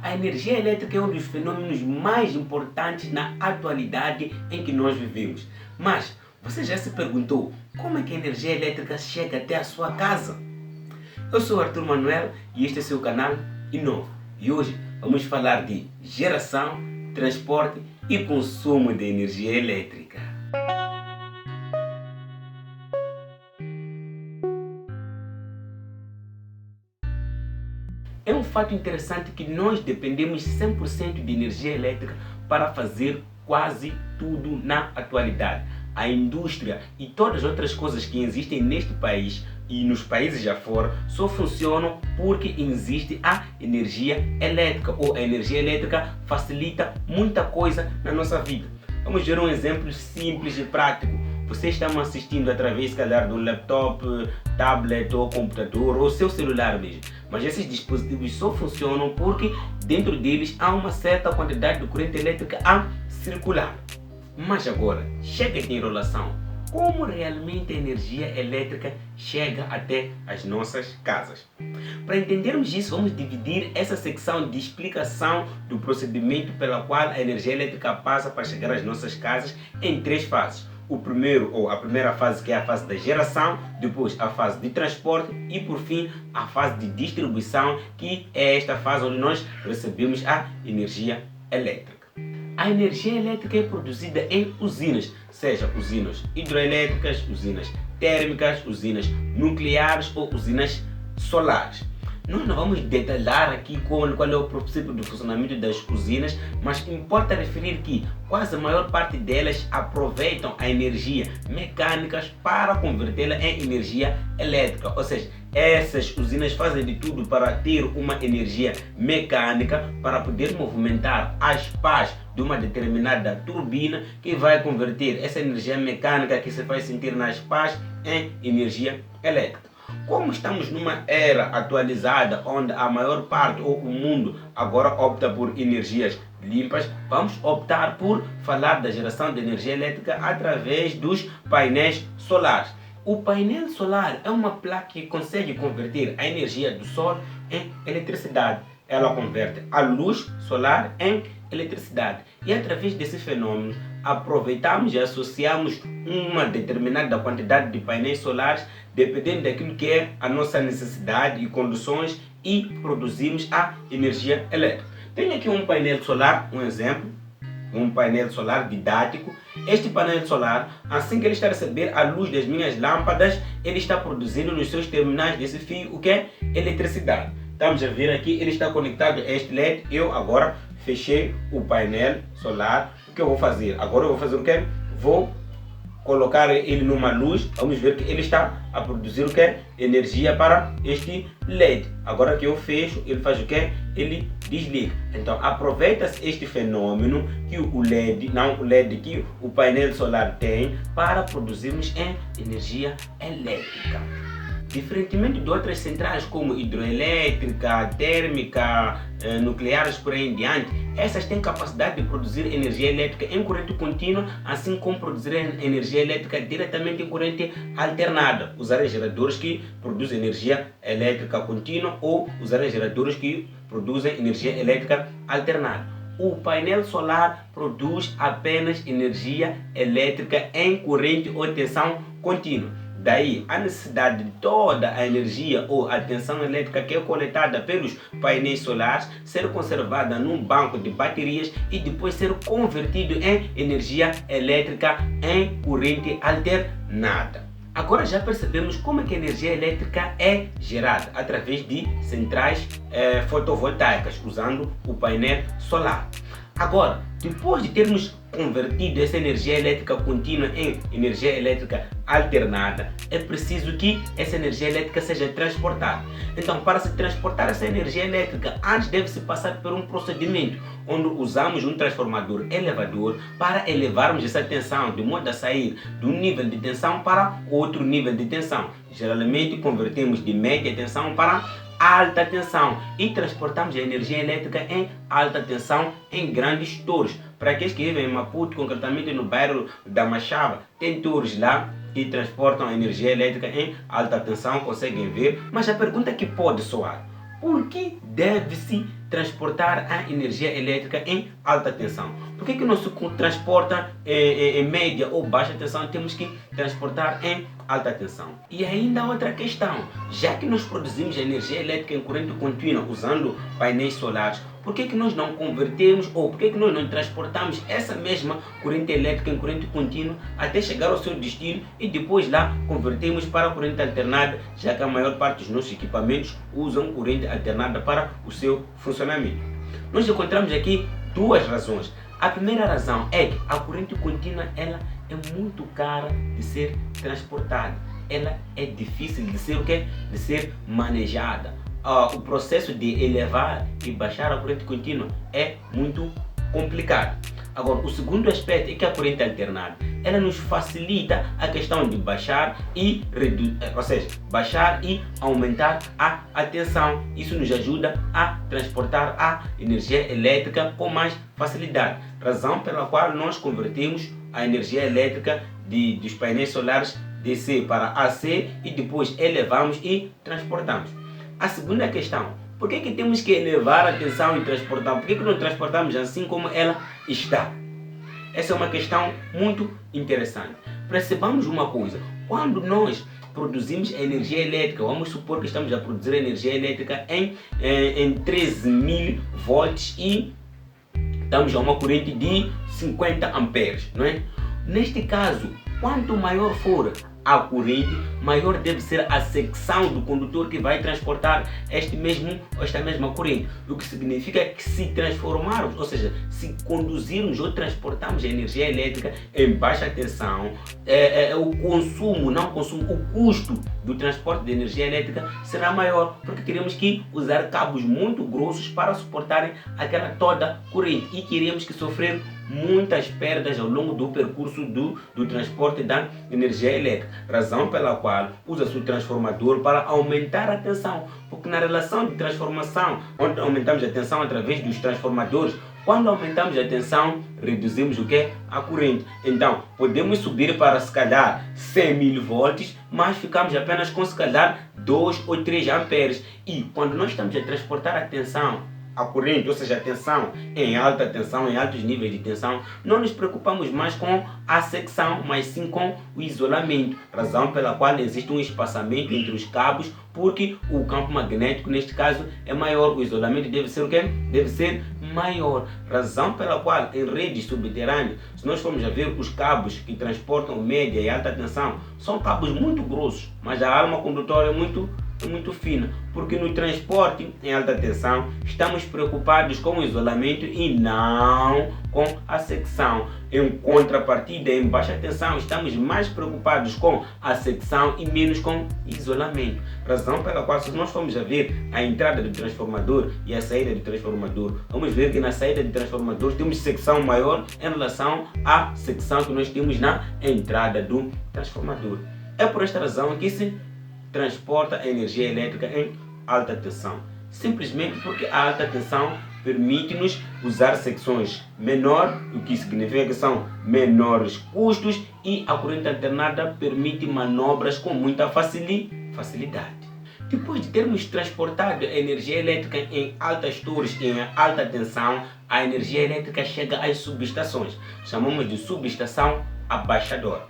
a energia elétrica é um dos fenômenos mais importantes na atualidade em que nós vivemos. Mas você já se perguntou como é que a energia elétrica chega até a sua casa? Eu sou Arthur Manuel e este é seu canal Inovo. E hoje vamos falar de geração, transporte e consumo de energia elétrica. É um fato interessante que nós dependemos 100% de energia elétrica para fazer quase tudo na atualidade. A indústria e todas as outras coisas que existem neste país e nos países já fora só funcionam porque existe a energia elétrica, ou a energia elétrica facilita muita coisa na nossa vida. Vamos ver um exemplo simples e prático. Você está me assistindo através, se calhar, do laptop, tablet ou computador ou seu celular mesmo. Mas esses dispositivos só funcionam porque dentro deles há uma certa quantidade de corrente elétrica a circular. Mas agora, chega de enrolação. Como realmente a energia elétrica chega até as nossas casas? Para entendermos isso, vamos dividir essa secção de explicação do procedimento pela qual a energia elétrica passa para chegar às nossas casas em três fases. O primeiro, ou a primeira fase, que é a fase da geração, depois a fase de transporte e por fim a fase de distribuição, que é esta fase onde nós recebemos a energia elétrica. A energia elétrica é produzida em usinas, seja usinas hidroelétricas, usinas térmicas, usinas nucleares ou usinas solares. Nós não vamos detalhar aqui qual é o princípio do funcionamento das usinas, mas importa referir que quase a maior parte delas aproveitam a energia mecânica para convertê-la em energia elétrica. Ou seja, essas usinas fazem de tudo para ter uma energia mecânica para poder movimentar as pás de uma determinada turbina que vai converter essa energia mecânica que se faz sentir nas pás em energia elétrica. Como estamos numa era atualizada onde a maior parte ou o mundo agora opta por energias limpas, vamos optar por falar da geração de energia elétrica através dos painéis solares. O painel solar é uma placa que consegue converter a energia do sol em eletricidade. Ela converte a luz solar em eletricidade. E através desse fenômeno, aproveitamos e associamos uma determinada quantidade de painéis solares, dependendo daquilo que é a nossa necessidade e condições, e produzimos a energia elétrica. Tenho aqui um painel solar, um exemplo, um painel solar didático. Este painel solar, assim que ele está a receber a luz das minhas lâmpadas, ele está produzindo nos seus terminais desse fio o que é eletricidade. Estamos a ver aqui, ele está conectado a este LED. Eu agora fechei o painel solar. O que eu vou fazer? Agora eu vou fazer o quê? Vou colocar ele numa luz. Vamos ver que ele está a produzir o quê? Energia para este LED. Agora que eu fecho, ele faz o quê? Ele desliga. Então aproveita-se este fenômeno que o LED, não o LED que o painel solar tem, para produzirmos em energia elétrica. Diferentemente de outras centrais como hidroelétrica, térmica, nucleares por aí em diante, essas têm capacidade de produzir energia elétrica em corrente contínua, assim como produzir energia elétrica diretamente em corrente alternada. Usarem geradores que produzem energia elétrica contínua ou usarem geradores que produzem energia elétrica alternada. O painel solar produz apenas energia elétrica em corrente ou tensão contínua. Daí a necessidade de toda a energia ou a tensão elétrica que é coletada pelos painéis solares ser conservada num banco de baterias e depois ser convertido em energia elétrica em corrente alternada. Agora já percebemos como é que a energia elétrica é gerada através de centrais fotovoltaicas, usando o painel solar. Agora, depois de termos convertido essa energia elétrica contínua em energia elétrica alternada, é preciso que essa energia elétrica seja transportada. Então, para se transportar essa energia elétrica, antes deve-se passar por um procedimento onde usamos um transformador elevador para elevarmos essa tensão, de modo a sair de um nível de tensão para outro nível de tensão. Geralmente convertemos de média tensão para alta tensão e transportamos a energia elétrica em alta tensão em grandes torres. Para aqueles que vivem em Maputo, concretamente no bairro da Machava, tem torres lá que transportam a energia elétrica em alta tensão, conseguem ver. Mas a pergunta que pode soar: por que deve-se transportar a energia elétrica em alta tensão? Por que não se transporta em média ou baixa tensão? Temos que transportar em alta tensão. E ainda outra questão, já que nós produzimos energia elétrica em corrente contínua usando painéis solares, por que nós não convertemos ou por que nós não transportamos essa mesma corrente elétrica em corrente contínua até chegar ao seu destino e depois lá convertemos para a corrente alternada, já que a maior parte dos nossos equipamentos usam corrente alternada para o seu funcionamento? Nós encontramos aqui duas razões. A primeira razão é que a corrente contínua ela é muito cara de ser transportada. Ela é difícil de ser o quê? De ser manejada. O processo de elevar e baixar a corrente contínua é muito complicado. Agora, o segundo aspecto é que a corrente alternada ela nos facilita a questão de baixar e baixar e aumentar a tensão. Isso nos ajuda a transportar a energia elétrica com mais facilidade. Razão pela qual nós convertimos a energia elétrica dos painéis solares DC para AC e depois elevamos e transportamos. A segunda questão, por que temos que elevar a tensão e transportar? Por que não transportamos assim como ela está? Essa é uma questão muito interessante. Percebamos uma coisa, quando nós produzimos energia elétrica, vamos supor que estamos a produzir energia elétrica em 13.000 volts e estamos a uma corrente de 50 amperes, não é? Neste caso, quanto maior for a corrente, maior deve ser a secção do condutor que vai transportar esta mesma corrente. O que significa que se transformarmos, ou seja, se conduzirmos ou transportarmos a energia elétrica em baixa tensão, o custo do transporte de energia elétrica será maior, porque teremos que usar cabos muito grossos para suportarem aquela toda corrente e teremos que sofrer muitas perdas ao longo do percurso do transporte da energia elétrica. Razão pela qual usa-se o transformador para aumentar a tensão, porque na relação de transformação, onde aumentamos a tensão através dos transformadores, quando aumentamos a tensão, reduzimos o que? A corrente. Então, podemos subir para se calhar 100.000 volts, mas ficamos apenas com se calhar 2 ou 3 amperes. E quando nós estamos a transportar a tensão, a corrente, ou seja, a tensão em alta tensão, em altos níveis de tensão, não nos preocupamos mais com a secção, mas sim com o isolamento. Razão pela qual existe um espaçamento entre os cabos, porque o campo magnético, neste caso, é maior. O isolamento deve ser o quê? Deve ser maior. Razão pela qual em redes subterrâneas, se nós formos a ver os cabos que transportam média e alta tensão, são cabos muito grossos, mas a arma condutora é muito fina, porque no transporte em alta tensão estamos preocupados com o isolamento e não com a secção. Em contrapartida, em baixa tensão estamos mais preocupados com a secção e menos com isolamento. Razão pela qual, se nós formos a ver a entrada do transformador e a saída do transformador, vamos ver que na saída do transformador temos secção maior em relação à secção que nós temos na entrada do transformador. É por esta razão que se transporta a energia elétrica em alta tensão. Simplesmente porque a alta tensão permite-nos usar secções menores, o que significa que são menores custos, e a corrente alternada permite manobras com muita facilidade. Depois de termos transportado a energia elétrica em altas torres e em alta tensão, a energia elétrica chega às subestações. Chamamos de subestação abaixador.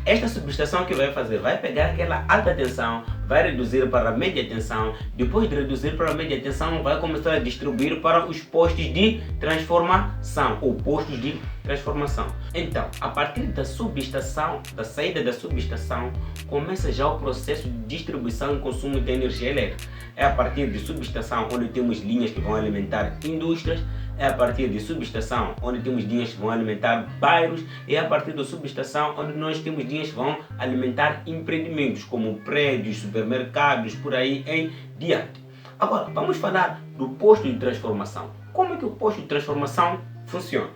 Esta subestação que vai fazer? Vai pegar aquela alta tensão, vai reduzir para a média tensão, depois de reduzir para a média tensão, vai começar a distribuir para os postos de transformação ou postos de transformação. Então, a partir da subestação, da saída da subestação, começa já o processo de distribuição e consumo de energia elétrica. É a partir de subestação onde temos linhas que vão alimentar indústrias, é a partir de subestação onde temos linhas que vão alimentar bairros, e é a partir da subestação onde nós temos linhas que vão alimentar empreendimentos como prédios, supermercados, por aí em diante. Agora, vamos falar do posto de transformação. Como é que o posto de transformação funciona?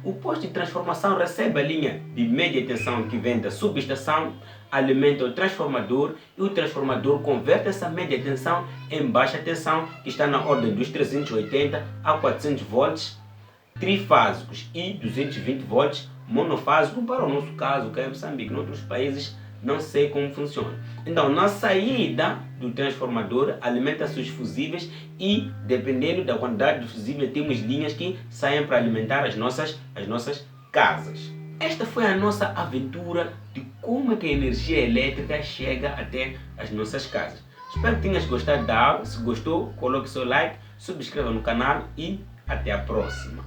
O posto de transformação recebe a linha de média tensão que vem da subestação, alimenta o transformador e o transformador converte essa média tensão em baixa tensão, que está na ordem dos 380 a 400 volts trifásicos e 220 volts monofásicos para o nosso caso, que é Moçambique. Em outros países não sei como funciona. Então, na saída do transformador, alimenta-se os fusíveis e, dependendo da quantidade de fusíveis, temos linhas que saem para alimentar as nossas casas. Esta foi a nossa aventura de como é que a energia elétrica chega até as nossas casas. Espero que tenhas gostado da aula. Se gostou, coloque seu like, subscreva no canal e até a próxima.